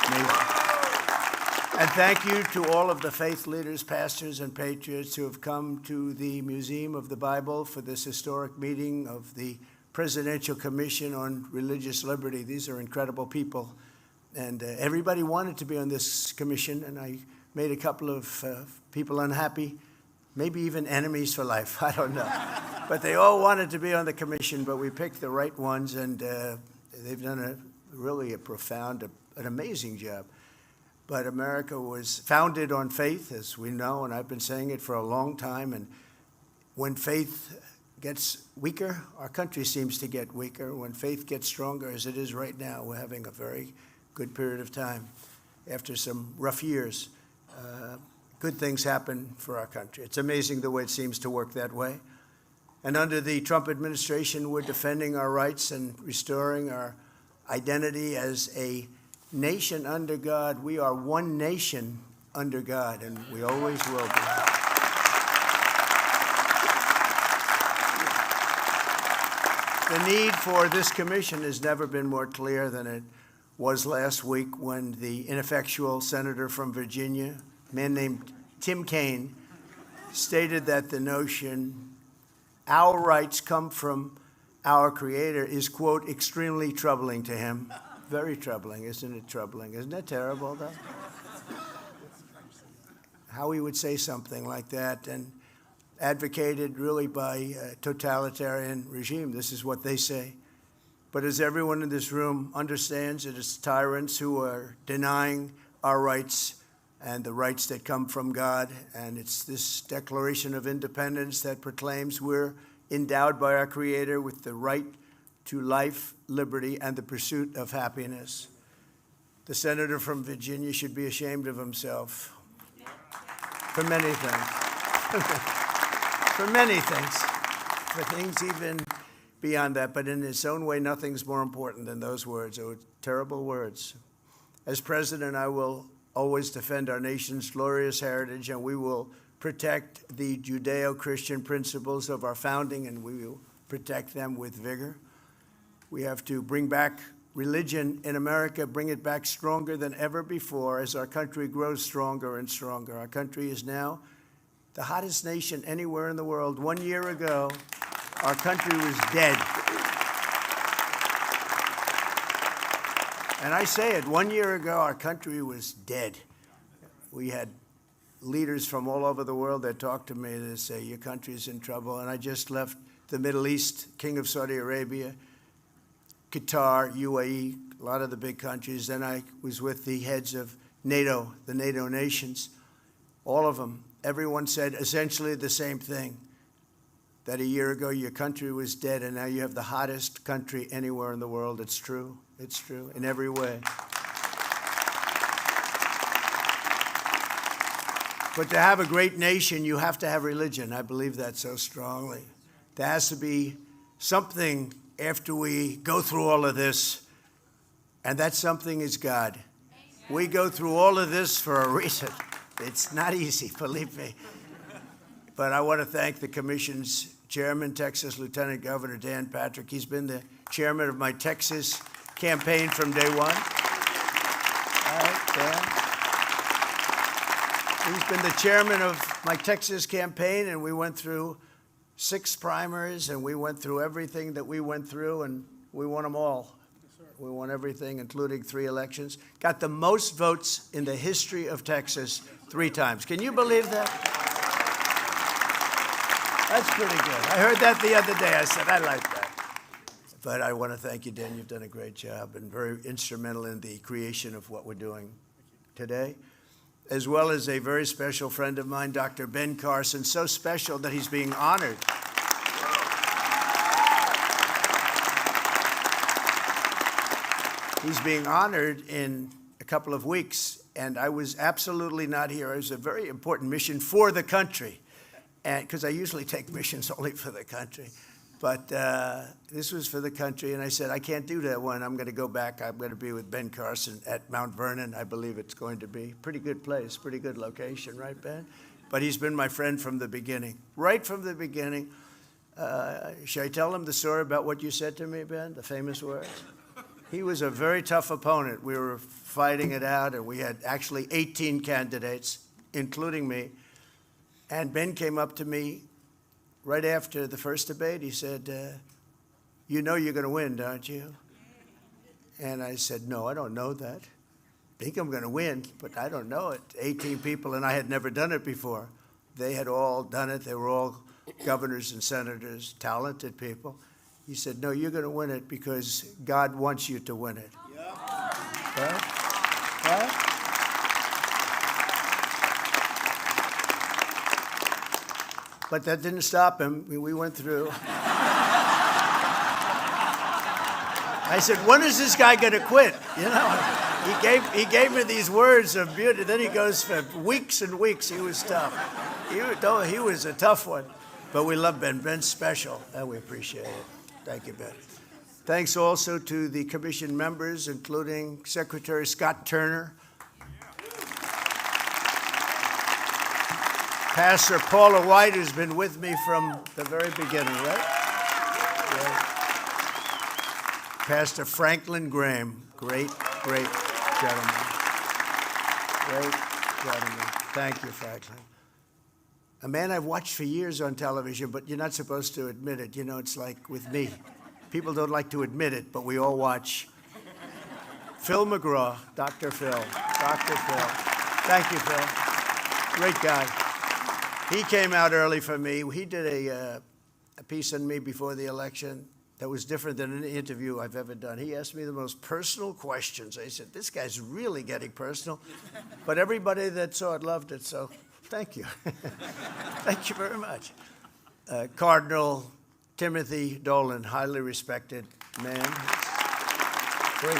Amazing. And thank you to all of the faith leaders, pastors, and patriots who have come to the Museum of the Bible for this historic meeting of the Presidential Commission on Religious Liberty. These are incredible people. And everybody wanted to be on this commission, and I made a couple of people unhappy, maybe even enemies for life, I don't know. But they all wanted to be on the commission, but we picked the right ones, and they've done really a profound, an amazing job. But America was founded on faith, as we know, and I've been saying it for a long time. And when faith gets weaker, our country seems to get weaker. When faith gets stronger, as it is right now, we're having a very good period of time. After some rough years, good things happen for our country. It's amazing the way it seems to work that way. And under the Trump administration, we're defending our rights and restoring our identity as a nation under God. We are one nation under God, and we always will be. The need for this commission has never been more clear than it was last week when the ineffectual senator from Virginia, a man named Tim Kaine, stated that the notion our rights come from our Creator is, quote, extremely troubling to him. Very troubling, isn't it troubling? Isn't that terrible, though? How he would say something like that, and advocated really by a totalitarian regime. This is what they say. But as everyone in this room understands, it is tyrants who are denying our rights and the rights that come from God. And it's this Declaration of Independence that proclaims we're endowed by our Creator with the right to life, liberty, and the pursuit of happiness. The senator from Virginia should be ashamed of himself for many things. For many things. For things even beyond that. But in its own way, nothing's more important than those words. They were terrible words. As president, I will always defend our nation's glorious heritage, and we will protect the Judeo-Christian principles of our founding, and we will protect them with vigor. We have to bring back religion in America, bring it back stronger than ever before as our country grows stronger and stronger. Our country is now the hottest nation anywhere in the world. 1 year ago, our country was dead. And I say it, 1 year ago, our country was dead. We had leaders from all over the world that talked to me that say, your country's in trouble. And I just left the Middle East, King of Saudi Arabia, Qatar, UAE, a lot of the big countries. Then I was with the heads of NATO, the NATO nations, all of them. Everyone said essentially the same thing, that a year ago your country was dead, and now you have the hottest country anywhere in the world. It's true. It's true in every way. But to have a great nation, you have to have religion. I believe that so strongly. There has to be something after we go through all of this, and that something is God. We go through all of this for a reason. It's not easy, believe me. But I want to thank the Commission's chairman, Texas Lieutenant Governor Dan Patrick. He's been the chairman of my Texas campaign from day one. All right, Dan. He's been the chairman of my Texas campaign, and we went through 6 primaries, and we went through everything that we went through, and we won them all. We won everything, including 3 elections. Got the most votes in the history of Texas 3 times. Can you believe that? That's pretty good. I heard that the other day. I said, I like that. But I want to thank you, Dan. You've done a great job and very instrumental in the creation of what we're doing today, as well as a very special friend of mine, Dr. Ben Carson, so special that he's being honored. He's being honored in a couple of weeks, and I was absolutely not here. It was a very important mission for the country, and because I usually take missions only for the country. But this was for the country, and I said, I can't do that one. I'm going to go back. I'm going to be with Ben Carson at Mount Vernon. I believe it's going to be a pretty good place, pretty good location, right, Ben? But he's been my friend from the beginning, right from the beginning. Should I tell him the story about what you said to me, Ben, the famous words? He was a very tough opponent. We were fighting it out, and we had actually 18 candidates, including me. And Ben came up to me right after the first debate. He said, you know you're going to win, don't you? And I said, no, I don't know that. I think I'm going to win, but I don't know it. 18 people, and I had never done it before. They had all done it. They were all governors and senators, talented people. He said, no, you're going to win it because God wants you to win it. Yeah. Right? Right? But that didn't stop him. We went through. I said, when is this guy going to quit? You know, he gave me these words of beauty. Then he goes for weeks and weeks. He was tough. He was a tough one. But we love Ben. Ben's special, and we appreciate it. Thank you, Ben. Thanks also to the commission members, including Secretary Scott Turner, Pastor Paula White, who's been with me from the very beginning, right? Yeah. Pastor Franklin Graham, great gentleman. Great gentleman. Thank you, Franklin. A man I've watched for years on television, but you're not supposed to admit it. You know, it's like with me. People don't like to admit it, but we all watch. Phil McGraw, Dr. Phil. Dr. Phil. Thank you, Phil. Great guy. He came out early for me. He did a piece on me before the election that was different than any interview I've ever done. He asked me the most personal questions. I said, this guy's really getting personal. But everybody that saw it loved it, so thank you. Thank you very much. Cardinal Timothy Dolan, highly respected man. Great.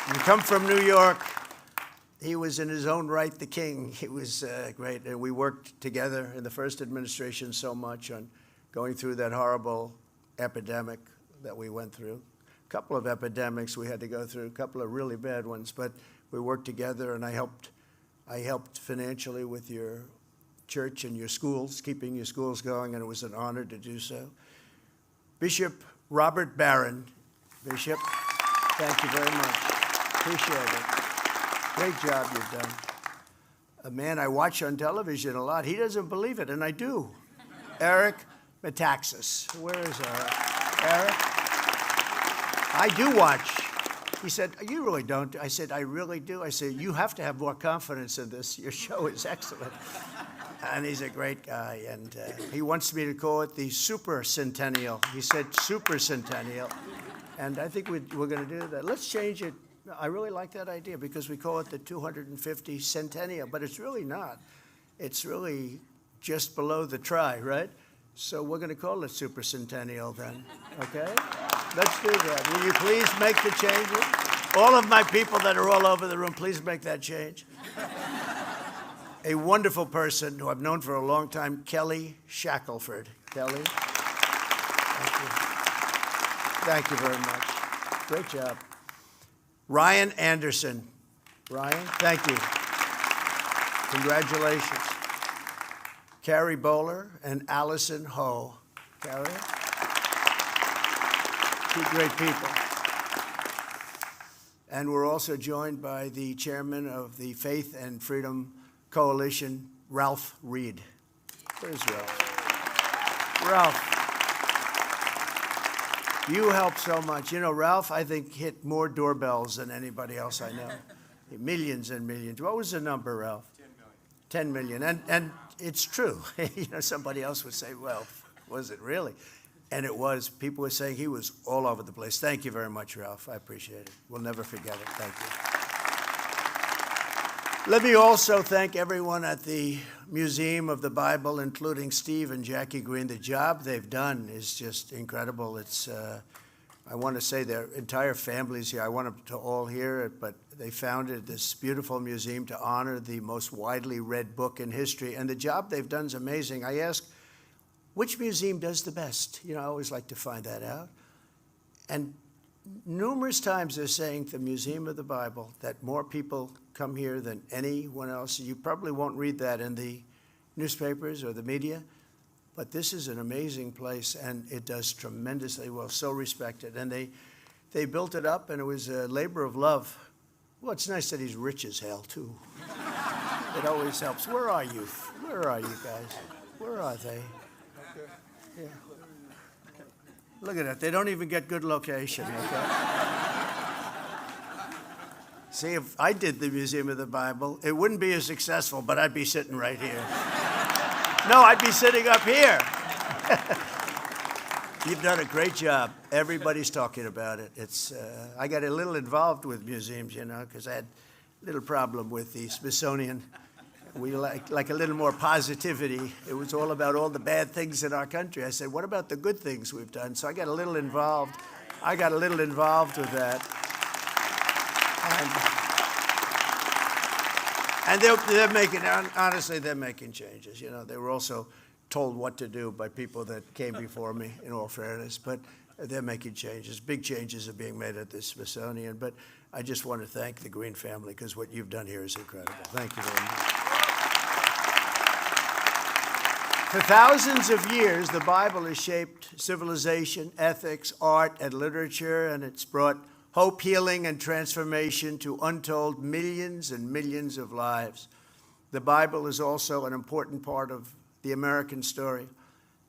You come from New York. He was in his own right the king. He was great. And we worked together in the first administration so much on going through that horrible epidemic that we went through. A couple of epidemics we had to go through, a couple of really bad ones, but we worked together, and I helped financially with your church and your schools, keeping your schools going, and it was an honor to do so. Bishop Robert Barron. Bishop, thank you very much. Appreciate it. Great job you've done. A man I watch on television a lot. He doesn't believe it, and I do. Eric Metaxas. Where is Eric? Eric? I do watch. He said, you really don't. I said, I really do. I said, you have to have more confidence in this. Your show is excellent. And he's a great guy. And he wants me to call it the Super Centennial. He said Super Centennial. And I think we're going to do that. Let's change it. I really like that idea because we call it the 250 Centennial, but it's really not. It's really just below the try, right? So we're going to call it Super Centennial then, okay? Let's do that. Will you please make the changes? All of my people that are all over the room, please make that change. A wonderful person who I've known for a long time, Kelly Shackelford. Kelly, thank you very much. Great job. Ryan Anderson. Ryan, thank you. Congratulations. Carrie Bowler and Allison Ho. Carrie? Two great people. And we're also joined by the chairman of the Faith and Freedom Coalition, Ralph Reed. Where's Ralph? Ralph, you helped so much. You know, Ralph, I think, hit more doorbells than anybody else I know. Millions and millions. What was the number, Ralph? 10 million. 10 million. And it's true. You know, somebody else would say, well, was it really? And it was. People were saying he was all over the place. Thank you very much, Ralph. I appreciate it. We'll never forget it. Thank you. Let me also thank everyone at the Museum of the Bible, including Steve and Jackie Green. The job they've done is just incredible. It's, I want to say their entire family's here. I want them to all hear it, but they founded this beautiful museum to honor the most widely read book in history. And the job they've done is amazing. I ask, which museum does the best? You know, I always like to find that out. And numerous times they're saying the Museum of the Bible, that more people come here than anyone else. You probably won't read that in the newspapers or the media, but this is an amazing place, and it does tremendously well, so respected. And they they built it up, and it was a labor of love. Well, it's nice that he's rich as hell, too. It always helps. Where are you? Where are you guys? Where are they? Yeah. Look at that. They don't even get good location, okay? See, if I did the Museum of the Bible, it wouldn't be as successful, but I'd be sitting right here. No, I'd be sitting up here. You've done a great job. Everybody's talking about it. I got a little involved with museums, because I had a little problem with the Smithsonian. We like a little more positivity. It was all about all the bad things in our country. I said, what about the good things we've done? So I got a little involved. With that. And they're making, honestly, they're making changes. They were also told what to do by people that came before me, in all fairness. But they're making changes. Big changes are being made at the Smithsonian. But I just want to thank the Green family, because what you've done here is incredible. Thank you very much. For thousands of years, the Bible has shaped civilization, ethics, art, and literature, and it's brought hope, healing, and transformation to untold millions and millions of lives. The Bible is also an important part of the American story.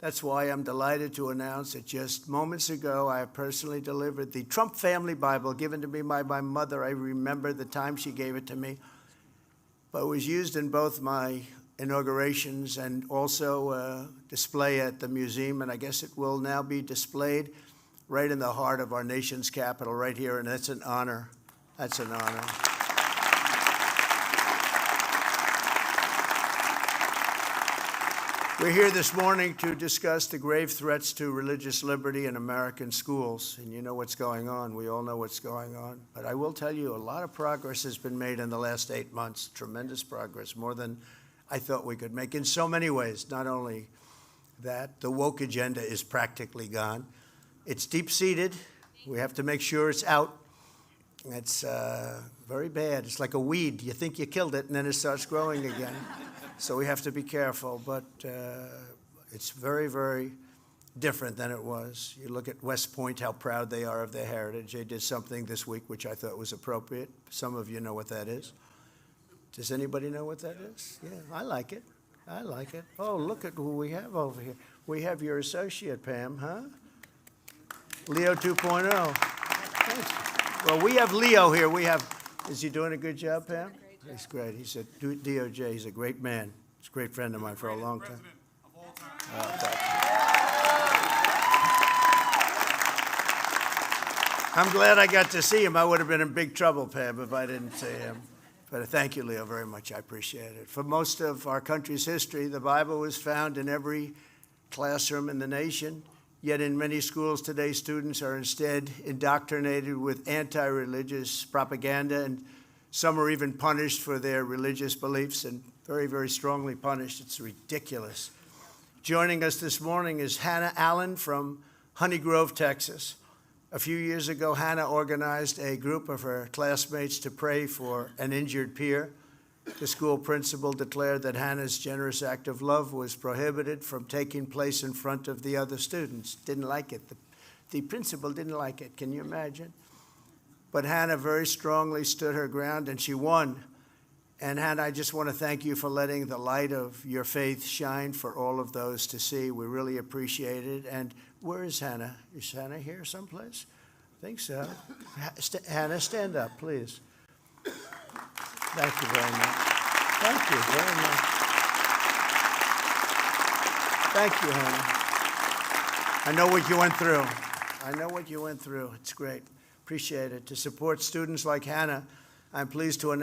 That's why I'm delighted to announce that just moments ago, I have personally delivered the Trump Family Bible given to me by my mother. I remember the time she gave it to me. But it was used in both my inaugurations and also display at the museum, and I guess it will now be displayed right in the heart of our nation's capital, right here, and that's an honor. That's an honor. We're here this morning to discuss the grave threats to religious liberty in American schools, and you know what's going on. We all know what's going on. But I will tell you, a lot of progress has been made in the last 8 months, tremendous progress, more than I thought we could make in so many ways. Not only that, the woke agenda is practically gone. It's deep-seated. We have to make sure it's out. It's very bad. It's like a weed. You think you killed it, and then it starts growing again. So we have to be careful. But it's very, very different than it was. You look at West Point, how proud they are of their heritage. They did something this week which I thought was appropriate. Some of you know what that is. Does anybody know what that is? Yeah, I like it. I like it. Oh, look at who we have over here. We have your associate, Pam, huh? Leo 2.0. Thanks. Well, we have Leo here. Is he doing a good job, Pam? He's great. He's at DOJ. He's a great man. He's a great friend of mine for a long time. I'm glad I got to see him. I would have been in big trouble, Pam, if I didn't see him. But thank you, Leo, very much. I appreciate it. For most of our country's history, the Bible was found in every classroom in the nation. Yet in many schools today, students are instead indoctrinated with anti-religious propaganda, and some are even punished for their religious beliefs, and very, very strongly punished. It's ridiculous. Joining us this morning is Hannah Allen from Honey Grove, Texas. A few years ago, Hannah organized a group of her classmates to pray for an injured peer. The school principal declared that Hannah's generous act of love was prohibited from taking place in front of the other students. Didn't like it. The principal didn't like it. Can you imagine? But Hannah very strongly stood her ground, and she won. And Hannah, I just want to thank you for letting the light of your faith shine for all of those to see. We really appreciate it. And where is Hannah? Is Hannah here someplace? I think so. Hannah, stand up, please. Thank you very much. Thank you very much. Thank you, Hannah. I know what you went through. I know what you went through. It's great. Appreciate it. To support students like Hannah, I'm pleased to announce